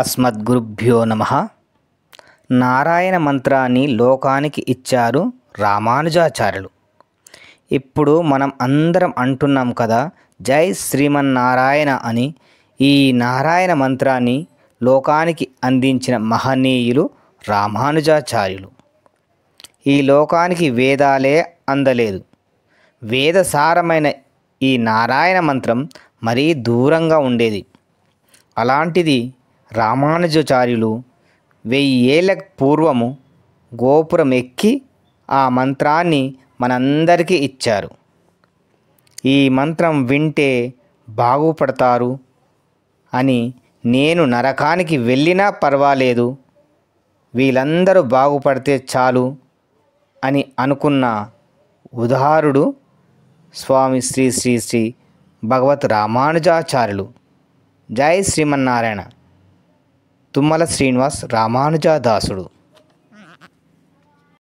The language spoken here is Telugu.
అస్మద్గురుభ్యో నమః. నారాయణ మంత్రాన్ని లోకానికి ఇచ్చారు రామానుజాచార్యులు. ఇప్పుడు మనం అందరం అంటున్నాం కదా, జై శ్రీమన్నారాయణ అని. ఈ నారాయణ మంత్రాన్ని లోకానికి అందించిన మహనీయులు రామానుజాచార్యులు. ఈ లోకానికి వేదాలే అందలేదు. వేదసారమైన ఈ నారాయణ మంత్రం మరీ దూరంగా ఉండేది. అలాంటిది రామానుజాచార్యులు 1000 ఏళ్ల పూర్వము గోపురం ఎక్కి ఆ మంత్రాన్ని మనందరికీ ఇచ్చారు. ఈ మంత్రం వింటే బాగుపడతారు అని, నేను నరకానికి వెళ్ళినా పర్వాలేదు, వీళ్ళందరూ బాగుపడితే చాలు అని అనుకున్న ఉదారుడు స్వామి శ్రీ శ్రీ శ్రీ భగవత్ రామానుజాచార్యులు. జై శ్రీమన్నారాయణ. తుమ్మల శ్రీనివాస్ రామానుజదాసుడు.